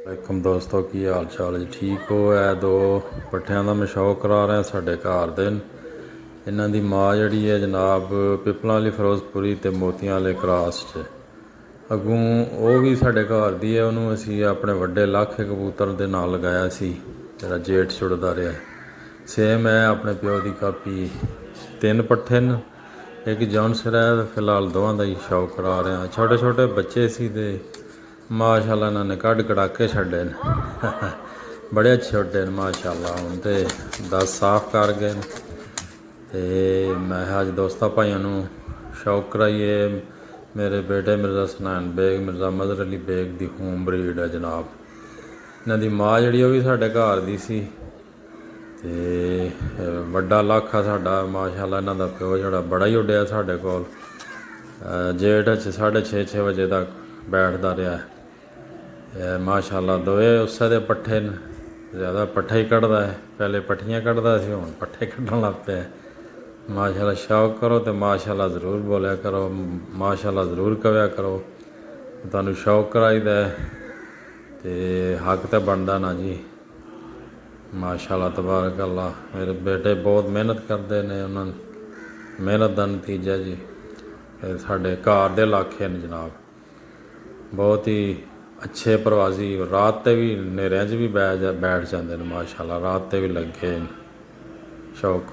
ਵਾਲੇਕੁਮ ਦੋਸਤੋ, ਕੀ ਹਾਲ ਚਾਲ ਜੀ? ਠੀਕ ਹੋ? ਇਹ ਦੋ ਪੱਠਿਆਂ ਦਾ ਮੈਂ ਸ਼ੌਕ ਕਰਾ ਰਿਹਾ ਸਾਡੇ ਘਰ ਦੇ। ਇਹਨਾਂ ਦੀ ਮਾਂ ਜਿਹੜੀ ਹੈ ਜਨਾਬ ਪਿੱਪਲਾਂ ਵਾਲੀ ਫਿਰੋਜ਼ਪੁਰੀ ਅਤੇ ਮੋਤੀਆਂ ਵਾਲੇ ਕਰਾਸ 'ਚ ਅੱਗੋਂ ਉਹ ਵੀ ਸਾਡੇ ਘਰ ਦੀ ਹੈ। ਉਹਨੂੰ ਅਸੀਂ ਆਪਣੇ ਵੱਡੇ ਲਾਖੇ ਕਬੂਤਰ ਦੇ ਨਾਲ ਲਗਾਇਆ ਸੀ, ਜਿਹੜਾ ਜੇਠ ਛੁੱਟਦਾ ਰਿਹਾ। ਸੇਮ ਹੈ ਆਪਣੇ ਪਿਓ ਦੀ ਕਾਪੀ। 3 ਪੱਠੇ ਨੇ, ਇੱਕ ਜੌਨਸਰ ਹੈ। ਫਿਲਹਾਲ ਦੋਵਾਂ ਦਾ ਹੀ ਸ਼ੌਕ ਕਰਾ ਰਿਹਾ। ਛੋਟੇ ਛੋਟੇ ਬੱਚੇ ਸੀ ਅਤੇ ਮਾਸ਼ਾਅੱਲਾ ਇਹਨਾਂ ਨੇ ਕੱਢ ਕਢਾਕੇ ਛੱਡੇ ਨੇ। ਬੜੇ ਛੋਟੇ ਨੇ ਮਾਸ਼ਾਅੱਲਾ। ਹੁਣ ਤਾਂ 10 ਸਾਫ਼ ਕਰ ਗਏ ਨੇ। ਅਤੇ ਮੈਂ ਅੱਜ ਦੋਸਤਾਂ ਭਾਈਆਂ ਨੂੰ ਸ਼ੌਕ ਕਰਾਈਏ। ਮੇਰੇ ਬੇਟੇ ਮਿਰਜ਼ਾ ਸੁਨੈਨ ਬੇਗ, ਮਿਰਜ਼ਾ ਮਜ਼ਹਰ ਅਲੀ ਬੇਗ ਦੀ ਹੋਮ ਬਰੀਡ ਹੈ ਜਨਾਬ। ਇਹਨਾਂ ਦੀ ਮਾਂ ਜਿਹੜੀ ਉਹ ਵੀ ਸਾਡੇ ਘਰ ਦੀ ਸੀ। ਅਤੇ ਵੱਡਾ ਲਾਖਾ ਸਾਡਾ ਮਾਸ਼ਾਅੱਲਾ। ਇਹਨਾਂ ਦਾ ਪਿਓ ਜਿਹੜਾ ਬੜਾ ਹੀ ਉੱਡਿਆ ਸਾਡੇ ਕੋਲ। ਜੇਠ 'ਚ 6:30 ਵਜੇ ਤੱਕ ਬੈਠਦਾ ਰਿਹਾ। ਮਾਸ਼ਾਅੱਲਾ ਦੋਵੇਂ ਉਸੇ ਦੇ ਪੱਠੇ ਨੇ, ਜ਼ਿਆਦਾ ਪੱਠੇ ਹੀ ਕੱਢਦਾ ਹੈ। ਪਹਿਲੇ ਪੱਠੀਆਂ ਕੱਢਦਾ ਸੀ, ਹੁਣ ਪੱਠੇ ਕੱਢਣ ਲੱਗ ਪਿਆ। ਮਾਸ਼ਾਅੱਲਾ ਸ਼ੌਕ ਕਰੋ ਅਤੇ ਮਾਸ਼ਾਅੱਲਾ ਜ਼ਰੂਰ ਬੋਲਿਆ ਕਰੋ, ਮਾਸ਼ਾਅੱਲਾ ਜ਼ਰੂਰ ਕਰਿਆ ਕਰੋ। ਤੁਹਾਨੂੰ ਸ਼ੌਕ ਕਰਾਈਦਾ ਅਤੇ ਹੱਕ ਤਾਂ ਬਣਦਾ ਨਾ ਜੀ। ਮਾਸ਼ਾਅੱਲਾ ਤਬਾਰਕ ਅੱਲਾ। ਮੇਰੇ ਬੇਟੇ ਬਹੁਤ ਮਿਹਨਤ ਕਰਦੇ ਨੇ, ਉਹਨਾਂ ਮਿਹਨਤ ਦਾ ਨਤੀਜਾ ਜੀ। ਸਾਡੇ ਘਰ ਦੇ ਲਾਖੇ ਨੇ ਜਨਾਬ, ਬਹੁਤ ਹੀ ਅੱਛੇ ਪ੍ਰਵਾਸੀ। ਰਾਤ 'ਤੇ ਵੀ ਹਨੇਰਿਆਂ 'ਚ ਵੀ ਬੈਠ ਜਾਂਦੇ ਨੇ ਮਾਸ਼ਾਅੱਲਾ। ਰਾਤ 'ਤੇ ਵੀ ਲੱਗੇ ਸ਼ੌਕ।